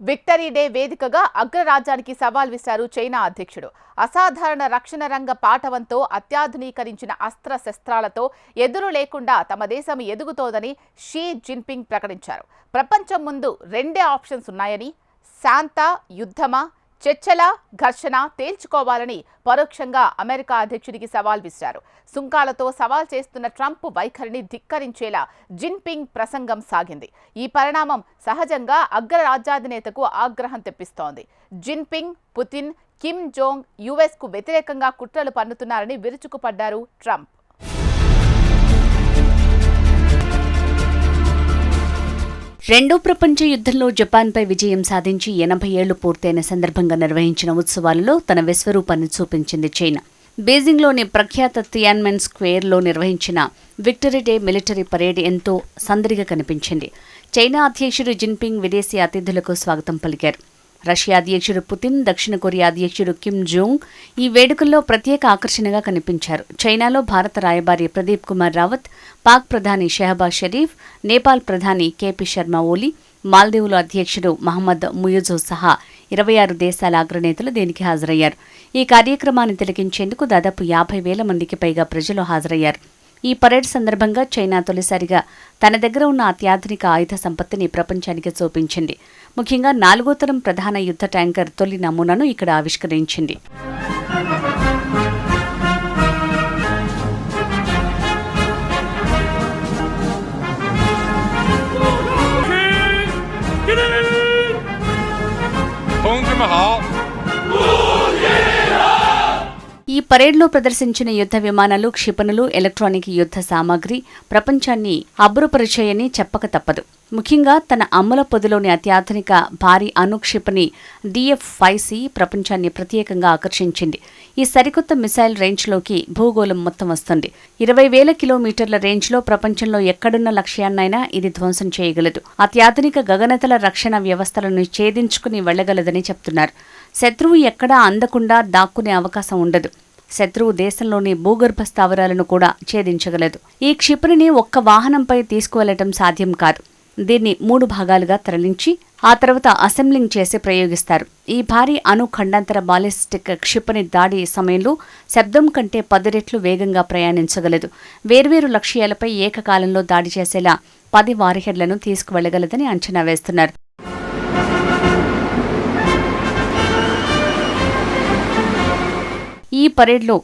Victory day వేదికగా అగ్రరాజ్యానికి సవాల్ విసిరారు చైనా అధ్యక్షుడు. అసాధారణ రక్షణ రంగ పాటవంతో అత్యాధునీకరించిన అస్త్రశస్త్రాలతో ఎదురు లేకుండా తమ దేశం ఎదుగుతోందని షీ జిన్పింగ్ ప్రకటించారు. ప్రపంచం ముందు రెండే ఆప్షన్స్ ఉన్నాయని, శాంత యుద్ధమా, చర్చల, ఘర్షణ తేల్చుకోవాలని పరోక్షంగా అమెరికా అధ్యక్షుడికి సవాల్ విసిరారు. సుంకాలతో సవాల్ చేస్తున్న ట్రంప్ వైఖరిని ధిక్కరించేలా జిన్పింగ్ ప్రసంగం సాగింది. ఈ పరిణామం సహజంగా అగ్రరాజ్యాధినేతకు ఆగ్రహం తెప్పిస్తోంది. జిన్పింగ్, పుతిన్, కిమ్ జోంగ్ యుఎస్కు వ్యతిరేకంగా కుట్రలు పన్నుతున్నారని విరుచుకుపడ్డారు ట్రంప్. రెండో ప్రపంచ యుద్ధంలో జపాన్పై విజయం సాధించి 80 ఏళ్లు పూర్తయిన సందర్భంగా నిర్వహించిన ఉత్సవాలలో తన విశ్వరూపాన్ని చూపించింది చైనా. బీజింగ్లోని ప్రఖ్యాత తియాన్మెన్ స్క్వేర్లో నిర్వహించిన విక్టరీ డే మిలిటరీ పరేడ్ ఎంతో సందడిగా కనిపించింది. చైనా అధ్యక్షుడు జిన్పింగ్ విదేశీ అతిథులకు స్వాగతం పలికారు. రష్యా అధ్యక్షుడు పుతిన్, దక్షిణ కొరియా అధ్యక్షుడు కిమ్ జోంగ్ ఈ వేడుకల్లో ప్రత్యేక ఆకర్షణగా కనిపించారు. చైనాలో భారత రాయబారి ప్రదీప్ కుమార్ రావత్, పాక్ ప్రధాని షెహబాజ్ షరీఫ్, నేపాల్ ప్రధాని కేపీ శర్మ ఓలీ, మాల్దీవుల అధ్యక్షుడు మహమ్మద్ ముయిజు సహా 26 దేశాల అగ్రనేతలు దీనికి హాజరయ్యారు. ఈ కార్యక్రమాన్ని తిలకించేందుకు దాదాపు 50,000 మందికి పైగా ప్రజలు హాజరయ్యారు. ఈ పరేడ్ సందర్భంగా చైనా తొలిసారిగా తన దగ్గర ఉన్న అత్యాధునిక ఆయుధ సంపత్తిని ప్రపంచానికి చూపించింది. ముఖ్యంగా 4వ తరం ప్రధాన యుద్ధ ట్యాంకర్ తొలి నమూనాను ఇక్కడ ఆవిష్కరించింది. ఈ పరేడ్లో ప్రదర్శించిన యుద్ధ విమానాలు, క్షిపణులు, ఎలక్ట్రానిక్ యుద్ధ సామాగ్రి ప్రపంచాన్ని అబ్బురపరిచాయని చెప్పక తప్పదు. ముఖ్యంగా తన అమ్ముల పొదిలోని అత్యాధునిక భారీ అణుక్షిపణి DF-5C ప్రపంచాన్ని ప్రత్యేకంగా ఆకర్షించింది. ఈ సరికొత్త మిసైల్ రేంజ్లోకి భూగోళం మొత్తం వస్తుంది. 20,000 కిలోమీటర్ల రేంజ్లో ప్రపంచంలో ఎక్కడున్న లక్ష్యాన్నైనా ఇది ధ్వంసం చేయగలదు. అత్యాధునిక గగనతల రక్షణ వ్యవస్థలను ఛేదించుకుని వెళ్లగలదని చెప్తున్నారు. శత్రువు ఎక్కడా అందకుండా దాక్కునే అవకాశం ఉండదు. శత్రువు దేశంలోని భూగర్భ స్థావరాలను కూడా ఛేదించగలదు. ఈ క్షిపణిని ఒక్క వాహనంపై తీసుకువెళ్లటం సాధ్యం కాదు. దీన్ని 3 భాగాలుగా తరలించి ఆ తర్వాత అసెంబ్లింగ్ చేసి ప్రయోగిస్తారు. ఈ భారీ అణు ఖండాంతర బాలిస్టిక్ క్షిపణి దాడి సమయంలో శబ్దం కంటే 10 రెట్లు వేగంగా ప్రయాణించగలదు. వేర్వేరు లక్ష్యాలపై ఏకకాలంలో దాడి చేసేలా 10 వార్హెడ్లను తీసుకువెళ్లగలదని అంచనా వేస్తున్నారు. ఈ పరేడ్లో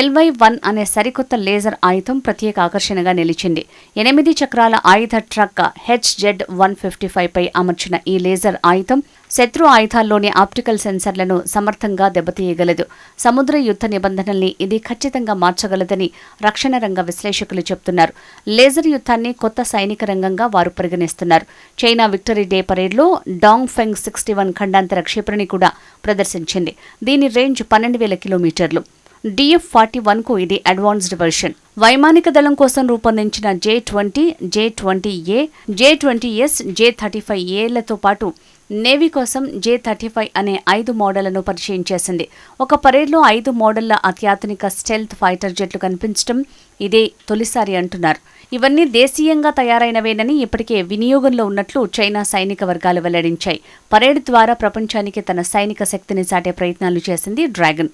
LY-1 అనే సరికొత్త లేజర్ ఆయుధం ప్రత్యేక ఆకర్షణగా నిలిచింది. 8 చక్రాల ఆయుధ ట్రక్ HZ-155 పై అమర్చిన ఈ లేజర్ ఆయుధం శత్రు ఆయుధాల్లోని ఆప్టికల్ సెన్సర్లను సమర్థంగా దెబ్బతీయగలదు. సముద్ర యుద్ధ నిబంధనల్ని ఇది ఖచ్చితంగా మార్చగలదని రక్షణ రంగ విశ్లేషకులు చెబుతున్నారు. లేజర్ యుద్ధాన్ని కొత్త సైనిక రంగంగా వారు పరిగణిస్తున్నారు. చైనా విక్టరీ డే పరేడ్లో డాంగ్ఫెంగ్ 61 ఖండాంతర క్షిపణి కూడా ప్రదర్శించింది. దీని రేంజ్ 12,000 కిలోమీటర్లు. DF-41కు ఇది అడ్వాన్స్డ్ వెర్షన్. వైమానిక దళం కోసం రూపొందించిన J-20, J-20A, J-20S, J-35Aలతో పాటు నేవీ కోసం J-35 అనే 5 మోడళ్లను పరిచయం చేసింది. ఒక పరేడ్లో 5 మోడళ్ల అత్యాధునిక స్టెల్త్ ఫైటర్ జెట్లు కనిపించడం ఇదే తొలిసారి అంటున్నారు. ఇవన్నీ దేశీయంగా తయారైనవేనని ఇప్పటికే వినియోగంలో ఉన్నట్లు చైనా సైనిక వర్గాలు వెల్లడించాయి. పరేడ్ ద్వారా ప్రపంచానికి తన సైనిక శక్తిని చాటే ప్రయత్నాలు చేసింది డ్రాగన్.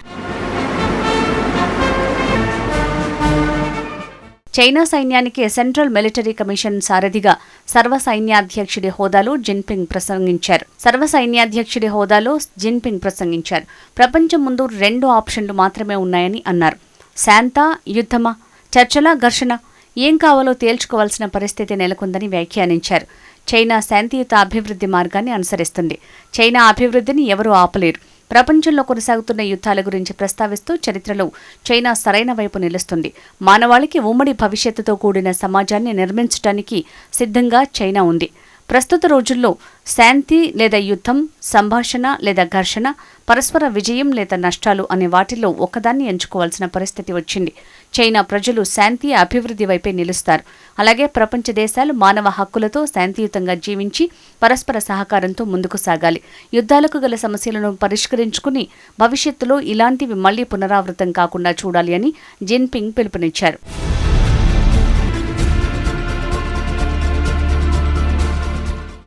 చైనా సైన్యానికి సెంట్రల్ మిలిటరీ కమిషన్ సారథిగా సర్వసైన్యాధ్యక్షుడి హోదాలో జిన్పింగ్ ప్రసంగించారు. ప్రపంచం ముందు 2 ఆప్షన్లు మాత్రమే ఉన్నాయని అన్నారు. శాంత, యుద్ధమా, చర్చల, ఘర్షణ ఏం కావాలో తేల్చుకోవాల్సిన పరిస్థితి నెలకొందని వ్యాఖ్యానించారు. చైనా శాంతియుత అభివృద్ధి మార్గాన్ని అనుసరిస్తుంది. చైనా అభివృద్ధిని ఎవరూ ఆపలేరు. ప్రపంచంలో కొనసాగుతున్న యుద్ధాల గురించి ప్రస్తావిస్తూ చరిత్రలో చైనా సరైన వైపు నిలుస్తుంది. మానవాళికి ఉమ్మడి భవిష్యత్తుతో కూడిన సమాజాన్ని నిర్మించడానికి సిద్ధంగా చైనా ఉంది. ప్రస్తుత రోజుల్లో శాంతి లేదా యుద్ధం, సంభాషణ లేదా ఘర్షణ, పరస్పర విజయం లేదా నష్టాలు అనే వాటిల్లో ఒకదాన్ని ఎంచుకోవాల్సిన పరిస్థితి వచ్చింది. చైనా ప్రజలు శాంతి, అభివృద్ధి వైపే నిలుస్తారు. అలాగే ప్రపంచ దేశాలు మానవ హక్కులతో శాంతియుతంగా జీవించి పరస్పర సహకారంతో ముందుకు సాగాలి. యుద్ధాలకు గల సమస్యలను పరిష్కరించుకుని భవిష్యత్తులో ఇలాంటివి మళ్లీ పునరావృతం కాకుండా చూడాలి అని జిన్పింగ్ పిలుపునిచ్చారు.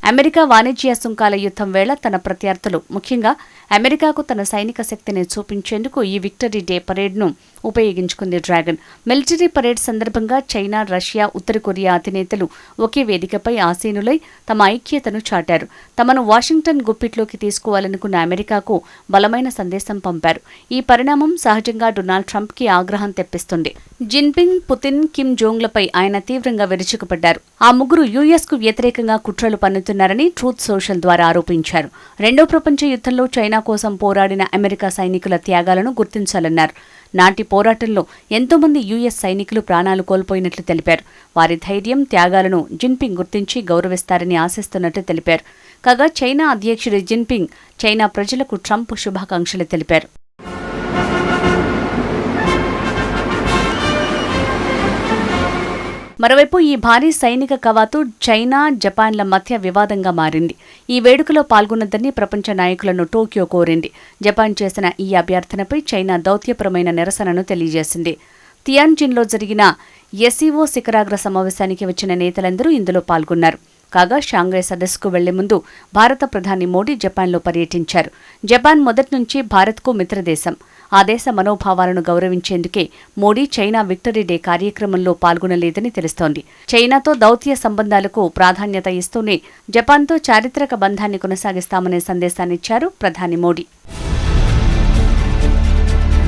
అమెరికా వాణిజ్య సుంకాల యుద్ధం వేళ తన ప్రత్యర్థులు ముఖ్యంగా అమెరికాకు తన సైనిక శక్తిని చూపించేందుకు ఈ విక్టరీ డే పరేడ్ను ఉపయోగించుకుంది డ్రాగన్. మిలిటరీ పరేడ్ సందర్భంగా చైనా, రష్యా, ఉత్తర కొరియా అధినేతలు ఒకే వేదికపై ఆసీనులై తమ ఐక్యతను చాటారు. తమను వాషింగ్టన్ గుప్పిట్లోకి తీసుకోవాలనుకున్న అమెరికాకు బలమైన సందేశం పంపారు. ఈ పరిణామం సహజంగా డొనాల్డ్ ట్రంప్కి ఆగ్రహం తెప్పిస్తుంది. జిన్పింగ్, పుతిన్, కిమ్ జోంగ్లపై ఆయన తీవ్రంగా విరుచుకుపడ్డారు. ఆ ముగ్గురు యుఎస్కు వ్యతిరేకంగా కుట్రలు పన్నుతున్నారని ట్రూత్ సోషల్ ద్వారా ఆరోపించారు. రెండో ప్రపంచ యుద్ధంలో చైనా కోసం పోరాడిన అమెరికా సైనికుల త్యాగాలను గుర్తించాలన్నారు. నాటి పోరాటంలో ఎంతోమంది యుఎస్ సైనికులు ప్రాణాలు కోల్పోయినట్లు తెలిపారు. వారి ధైర్యం, త్యాగాలను జిన్పింగ్ గుర్తించి గౌరవిస్తారని ఆశిస్తున్నట్లు తెలిపారు. కాగా చైనా అధ్యక్షుడు జిన్పింగ్ చైనా ప్రజలకు ట్రంప్ శుభాకాంక్షలు తెలిపారు. మరోవైపు ఈ భారీ సైనిక కవాతు చైనా, జపాన్ల మధ్య వివాదంగా మారింది. ఈ వేడుకలో పాల్గొన్నదని ప్రపంచ నాయకులను టోక్యో కోరింది. జపాన్ చేసిన ఈ అభ్యర్థనపై చైనా దౌత్యపరమైన నిరసనను తెలియజేసింది. తియాన్జిన్లో జరిగిన ఎస్సీఓ శిఖరాగ్ర సమావేశానికి వచ్చిన నేతలందరూ ఇందులో పాల్గొన్నారు. కాగా షాంఘై సదస్సుకు వెళ్లే ముందు భారత ప్రధాని మోడీ జపాన్లో పర్యటించారు. జపాన్ మొదటి నుంచి భారత్కు మిత్రదేశం. ఆ దేశ మనోభావాలను గౌరవించేందుకే మోడీ చైనా విక్టరీ డే కార్యక్రమంలో పాల్గొనలేదని తెలుస్తోంది. చైనాతో దౌత్య సంబంధాలకు ప్రాధాన్యత ఇస్తూనే జపాన్తో చారిత్రక బంధాన్ని కొనసాగిస్తామనే సందేశాన్నిచ్చారు ప్రధాని మోడీ.